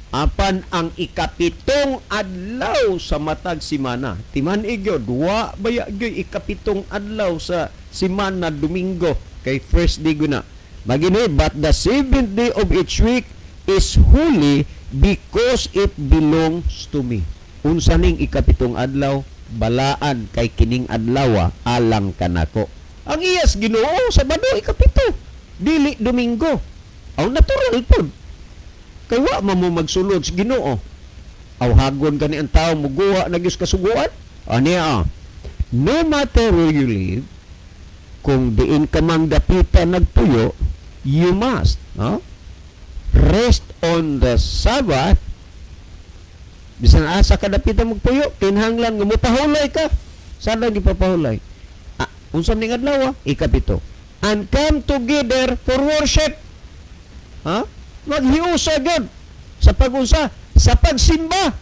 [SPEAKER 3] apan ang ikapitong adlaw sa matag simana." Timan igyod, wa baya gyoy ikapitong adlaw sa simana Domingo kay first day guna. Magini, "But the 7th day of each week is holy because it belongs to me." Unsa ning ikapitong adlaw? Balaan kay kining adlaw alang kanako. Ang iyas Ginoo Sabado ikapito, dili Domingo. Aw natural pod. Kay wa mo magsulod sa Ginoo. Aw hagon gani ang tawo muguha na gyud kasuguan. Aniya, no matter where you live, kung diin ka mang dapita nagpuyo, you must rest on the Sabbath. Bisan asa ka dapita magpuyo, kinahanglan nga mupahulay ka. Sada gipapahulay? Unsa ning adlaw? Ikapito. And come together for worship. Maghiusa gud sa pagunsa, sa pagsimba.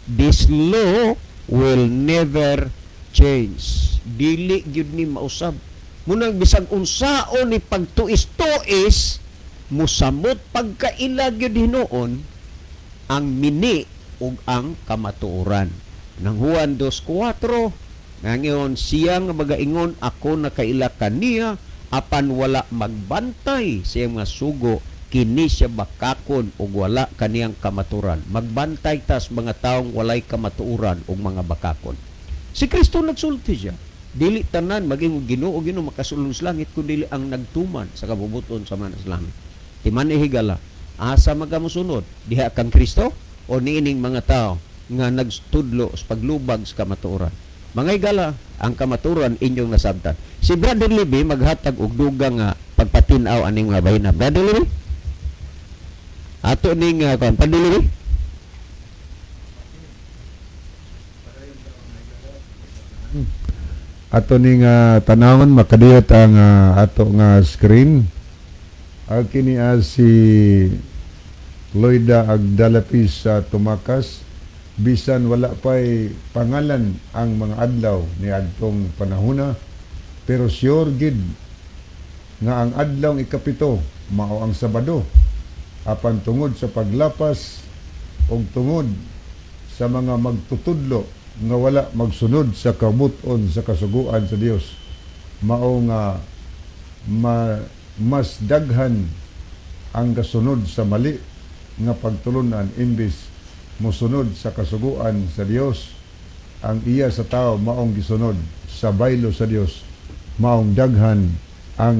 [SPEAKER 3] This law will never change. Dili gyud ni mausab. Munang bisag unsaon ni pagtuis-tuis, musamot pagkaila gyud hinuon ang mini ug ang kamatuoran. Nang Juan 2:4, nangiyon siya nga magaingon, "Ako nakaila kaniya apan wala magbantay sa mga sugo, kini siya bakakon ug wala kaniyang kamaturan." Magbantay tas mga taong walay kamatuoran ug mga bakakon. Si Kristo nagsulti siya. Dili tanan maging Ginoo makasulong sa langit kundi ang nagtuman sa kabubuton sa manas langit. Timan ihigala, asa magamusunod? Diha kang Kristo o niining mga tao nga nagstudlo sa paglubag sa kamatuoran? Mga higala, ang kamatuoran inyong nasabtan. Si Brother Libby maghatag og dugang nga pagpatinaw aning mga bayna. Brother Libby? Ato ning Brother Libby?
[SPEAKER 2] Ato ning tanawon makadiyot ang ato nga screen. kini si Loida Agdalapis sa Tumakas, bisan wala pa'y pangalan ang mga adlaw ni adtong panahona, pero sure gid nga ang adlaw ikapito mao ang Sabado, apan tungod sa paglapas og tungod sa mga magtutudlo nga wala magsunod sa kabuton sa kasuguan sa Dios, mao nga mas daghan ang kasunod sa mali nga pagtulunan imbis mosunod sa kasuguan sa Dios. Ang iya sa tao maong gisunod sa baylo sa Dios, maong daghan ang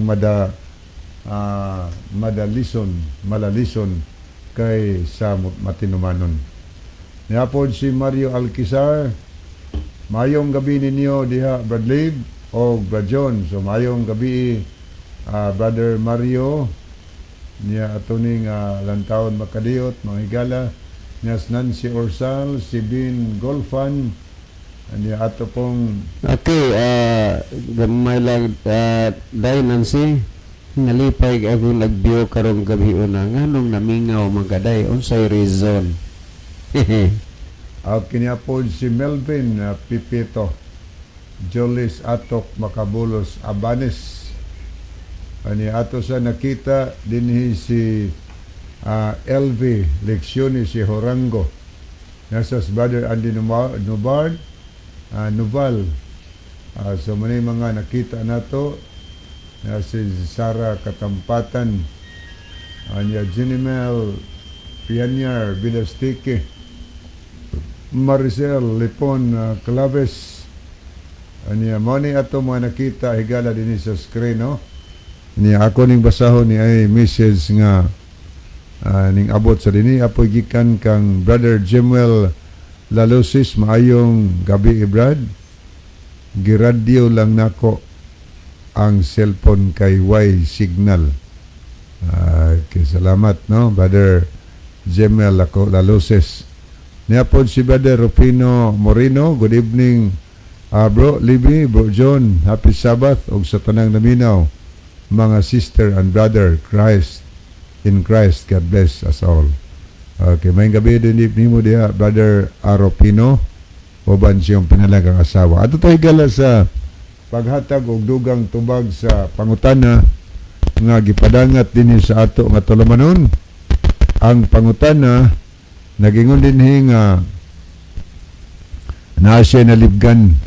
[SPEAKER 2] malalison kay sa matinumanon. Niapod si Mario Alquizar, mayong gabi ninyo diha Brad Lib o Brad John. So mayong gabi Brother Mario, niya atuning lantawon makadiyot, mga higala, niya Nancy Orsal, si Bin Golfan, niya ato pong
[SPEAKER 3] Okay, gamay lang, dahil Nancy, nalipay ako nagbiyo karong gabi una, nganong namingaw magaday, unsay reason?
[SPEAKER 2] kiniya po si Melvin Pipito, Jolis Atok Makabulos Abanes. Ani ato sa nakita dinhi si LV Leksyon si Horango. Nasa Brother Andy Nuval. So muna mga nakita nato na si Sara Katampatan, Anya Jinimel Pianyar Bidastike, Maricel Lipon Claves. Anya mo ni ato mga nakita higala din sa screen, no? Niya ako ning basahon ni ay message nga ning abot sa dinhi apoy gikan kang Brother Jemuel Lalosis, maayong gabi Brad, giradyo lang nako ang cellphone kay Y signal. Okay, salamat, no Brother Jemuel Lalosis. Niya po si Brother Rufino Moreno, good evening Bro Libby, Bro John, happy Sabbath og sa tanang naminaw mga sister and brother in Christ, God bless us all. Okay, may gabi din ni mo diha Brother Aropino, uban siyang pinalagang asawa. Ato tayo gala sa paghatag og dugang tubag sa pangutana nga gipadangat dinhi sa ato nga tulumanon. Ang pangutana nagingon dinhi nga naa siya nalibgan,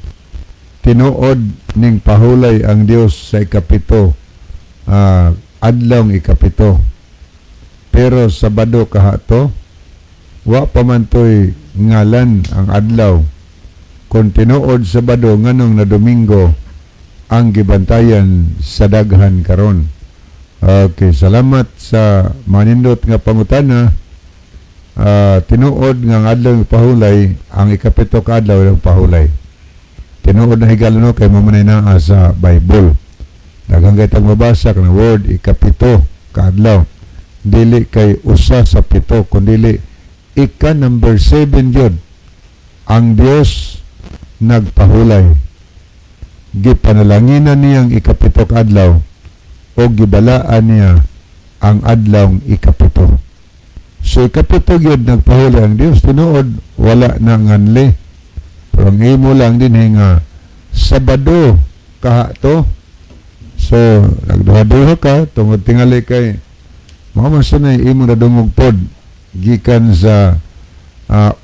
[SPEAKER 2] tinuod ning pahulay ang Dios sa ikapito, adlaw ikapito, pero Sabado kahato wa pa man toy ngalan ang adlaw, kung tinuod Sabado nganong na Domingo ang gibantayan sa daghan karon. Okay, salamat sa manindot nga pangutana. Tinuod nga adlaw pahulay ang ikapito ka adlaw ng pahulay, tinuod na higala kay mamanay na sa Bible. Daghang kitang mabasa ng word ikapito kaadlaw, dili kay usa sa pito kundi ika number 7 yun ang Dios nagpahulay. Gipanalanginan niyang ikapito kaadlaw o gibalaan niya ang adlaw ikapito. So ikapito yun nagpahulay ang Dios, tinuod wala na nganli, pero ang imo lang din nga Sabado kahato. So, nagduha-duha ka, tungod tingali kay mamasanay imo na dumugpod gikan sa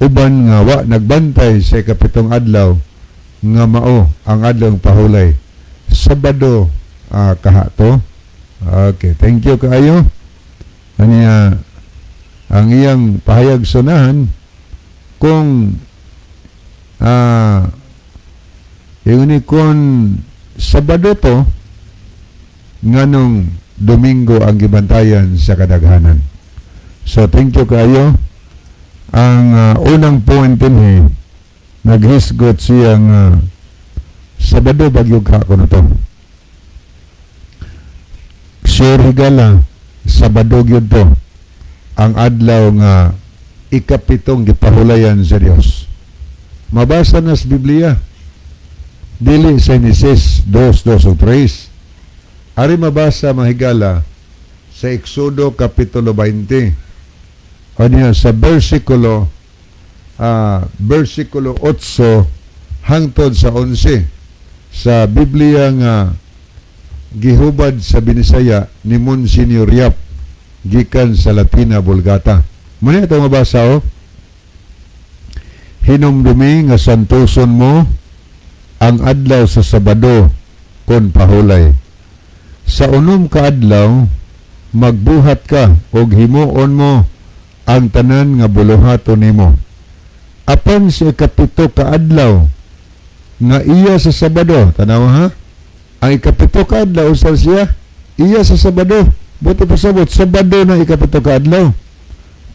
[SPEAKER 2] uban nga wa nagbantay sa ikapitong adlaw nga mao ang adlaw pahulay. Sabado kahato. Okay, thank you kaayo. Aniya ang iyang pahayag sunahan kung kung Sabado to nganong Domingo ang gibantayan sa kadaghanan. So thank you kayo. Ang unang point din naghisgot siyang Sabado bagyog ka ko na to. Sure higala Sabado gyud to ang adlaw nga ikapitong gipahulayan sa Dios. Mabasa na sa Biblia dili sa Genesis 2:2 o 3. Ari mabasa mahigala sa Exodo Kapitulo 20. O niya, sa versikulo 8 hangtod sa 11 sa Biblia nga gihubad sa Binisaya ni Monsignor Yap gikan sa Latina Vulgata. Muna ito mabasa o. Hinumdumi nga santuson mo ang adlaw sa Sabado kon pahulay. Sa unom ka adlaw magbuhat ka og himuon mo ang tanan nga buluhaton nimo. Apan sa ikapito ka adlaw nga iya sa Sabado, tanaw ha? Ang ikapito ka adlaw sa siya iya sa Sabado. Buti pasabot Sabado na ikapito ka adlaw.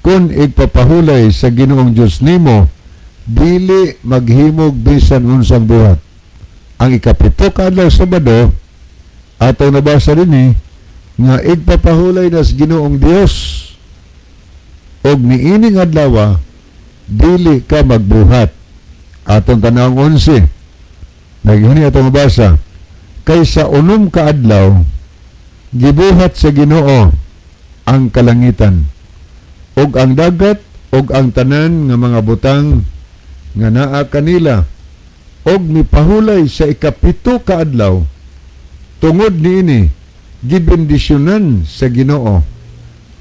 [SPEAKER 2] Kung igpapahulay sa Ginoong Dios nimo, dili maghimog bisan unsang buhat. Ang ikapito ka adlaw Sabado ato nabasa din nga igpapahulay na sa Ginoong Dios og niining adlaw dili ka magbuhat. Atong tanawang 11 nagihuni atong mabasa, kaysa unom ka adlaw gibuhat sa Ginoo ang kalangitan ug ang dagat ug ang tanan nga mga butang nga naa kanila ug mipahulay sa ikapito ka adlaw. Tungod niini gibendisyonan sa Ginoo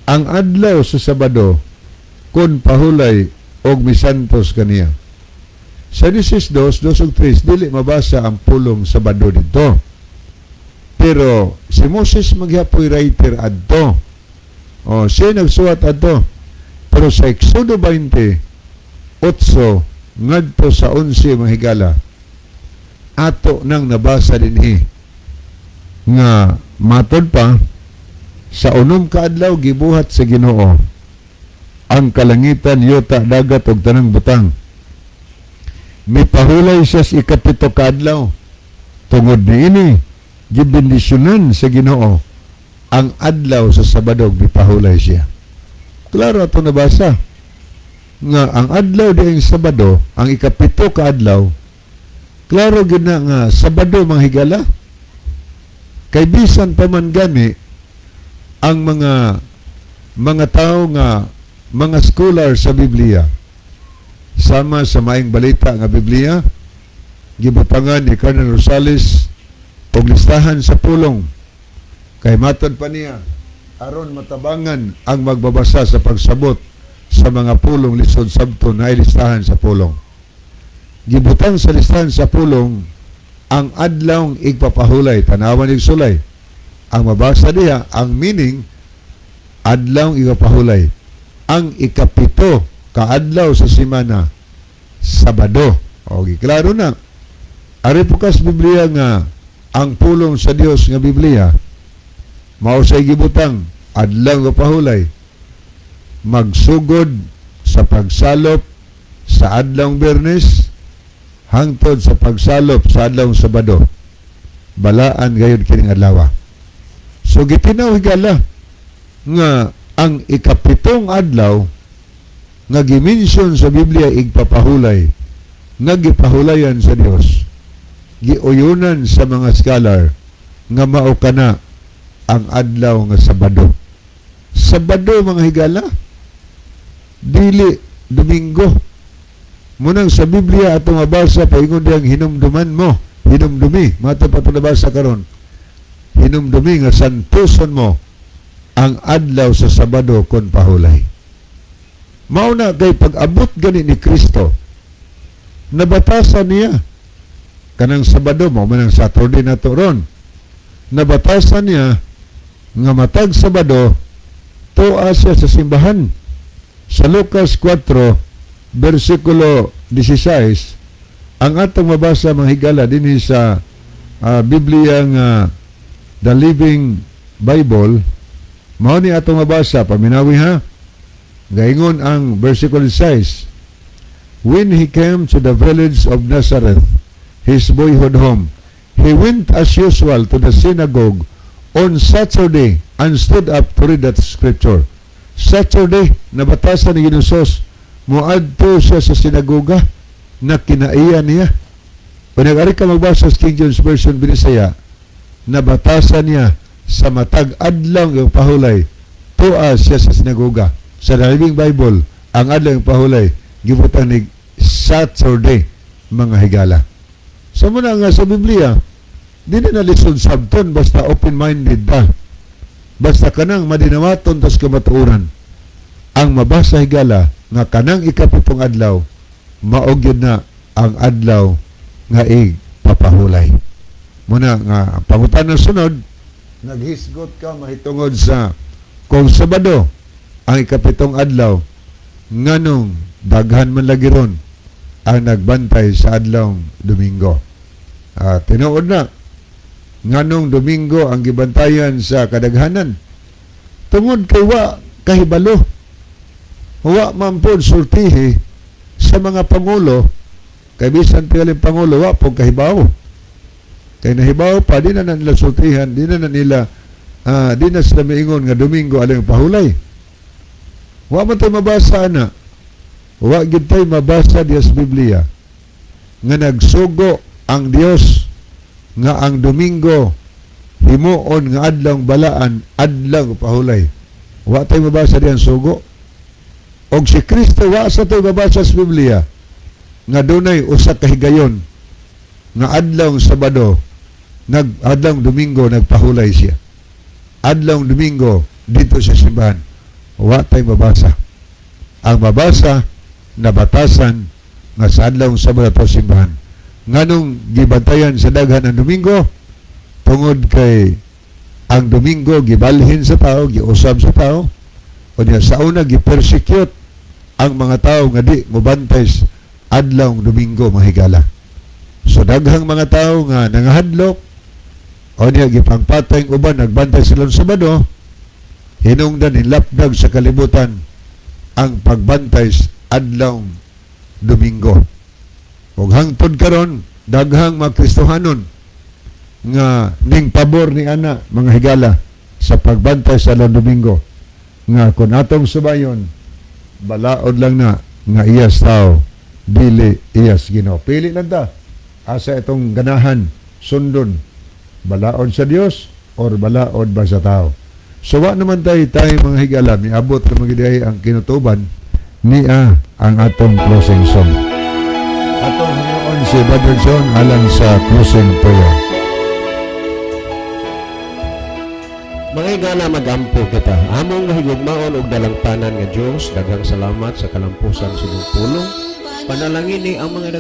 [SPEAKER 2] ang adlaw sa Sabado kun pahulay og misantos kaniya. Sa Genesis 2, 2 ug 3 dili mabasa ang pulong Sabado dito. Pero si Moses maghapoy writer adto. O siya nagsulat adto. Pero sa Exodo 20, 8 ngadto sa 11 mahigala ato nang nabasa dinhi nga matod pa sa unom ka adlaw gibuhat sa Ginoo ang kalangitan, yuta, dagat ug tanang butang. Mipahulay siya sa ikapito ka adlaw. Tungod niini gibendisyonan sa Ginoo ang adlaw sa Sabado mipahulay siya. Klaro ato nabasa nga ang adlaw diing Sabado, ang ikapito ka adlaw, klaro gid na nga Sabado manghigala. Kay bisan pa man gani ang mga tao nga mga scholar sa Biblia sama sa maing balita nga Biblia gibutangan ni Colonel Rosales og listahan sa pulong kay matod pa niya aron matabangan ang magbabasa sa pagsabot sa mga pulong lisod sabton na listahan sa pulong. Gibutang sa listahan sa pulong ang adlawng igpapahulay, tanawan ig sulay. Ang mabasa diha ang meaning adlawng igpapahulay. Ang ikapito kaadlaw sa semana Sabado. O giklaro na. Ari pukas Biblia nga ang pulong sa Dios nga Biblia mao say gibutang adlaw nga pahulay magsugod sa pagsalop sa adlawng Biyernes hangtod sa pagsalop sa adlawng Sabado. Balaan gayud kining adlaw. So gitinaw higala nga ang ikapitong adlaw nga gimension sa Biblia igpapahulay nga gipahulayan sa Dios giuyunan sa mga scholar nga mao kana ang adlaw nga Sabado. Sabado mga higala, dili Domingo. Munang sa Biblia atong mabasa paingon diyang hinumduman mo, hinumdumi, mato pa ito nabasa karon. Hinumdumi nga santuson mo ang adlaw sa Sabado kon pahulay. Mauna kay pag-abot gani ni Kristo, nabatasan niya kanang Sabado mo manang Saturday na to ron. Nabatasan niya nga matag Sabado tuwa siya sa simbahan. Sa Lucas 4 versikulo 16 ang atong mabasa mga higala dinhi sa Biblia nga The Living Bible. Mao ni atong mabasa paminawi ha. Gaingon ang versikulo 6. When he came to the village of Nazareth, his boyhood home, he went as usual to the synagogue on Saturday and stood up to read that scripture. Saturday, nabatasan ni Ginusos, muadto siya sa sinagoga na kinaiya niya. Kung nag-ari ka magbasa sa King James Version Binisaya, nabatasan niya sa matag adlaw yung pahulay tuwa siya sa sinagoga. Sa Living Bible, ang adlaw ng pahulay gibutan ni Saturday, mga higala. Sa muna nga sa Biblia, di na nalisod sabton basta open-minded ta. Basta kanang madinamaton tas kamatuoran. Ang mabasa higala nga kanang ikapitong adlaw, maogyod na ang adlaw nga papahulay. Muna nga ang pangutan ng sunod, naghisgot ka mahitungod sa kung Sabado ang ikapitong adlaw, nganong daghan man lagi ron ang nagbantay sa adlaw Domingo. Tinuod na, nganong Domingo ang gibantayan sa kadaghanan. Tungod kay wa kahibalo, wa man pod sultihi sa mga pangulo, kay bisan pigaling pangulo, wa po kahibaw. Kay nahibaw pa, di na nila sultihan, di na nila, di na sila maingon nga Domingo alang pahulay. Wa man tayo mabasa na, wa gid tayo mabasa diya sa Biblia, nga nagsugo ang Dios nga ang Domingo himuon nga adlaw balaan, adlaw pahulay. Wa tayo mabasa diyan sugo. Og si Kristo wa sa tayo mabasa sa Biblia nga dunay usa ka higayon nga adlaw Sabado, adlaw Domingo nagpahulay siya. Adlaw Domingo dito sa simbahan. Wa tayo mabasa. Ang mabasa na batasan nga sa adlaw Sabado sa simbahan. Nganong gibantayan sa daghan ang Domingo tungod kay ang Domingo gibalhin sa tao, giusab sa tao, o niya sa una gipersecute ang mga tao nga di mobantay adlaw Domingo mahigala. So daghang mga tao nga nangahadlok o niya gipangpatay ang uban nagbantay sila sa Sabado, hinungdan hinlapdag sa kalibutan ang pagbantay adlaw Domingo. Ug hangtod karon daghang mga Kristohanon nga ning pabor ni ana mga higala sa pagbantay sa adlaw Domingo nga kun atong subayon balaod lang na nga iyas tao dili iyas Ginoo. Pili lang ta asa itong ganahan sundon, balaod sa Dios or balaod ba sa tao. So wa naman tayo mga higala miabot na magiday ang kinutuban niya ang atong closing song. Atong hinoon si Brother John alang sa closing prayer.
[SPEAKER 3] Mga higala, magampo kita. Among nahigugmaon og dalangtanan nga Dios, daghang salamat sa kalampusan sa inyong pulong. Panalangin ni ang mga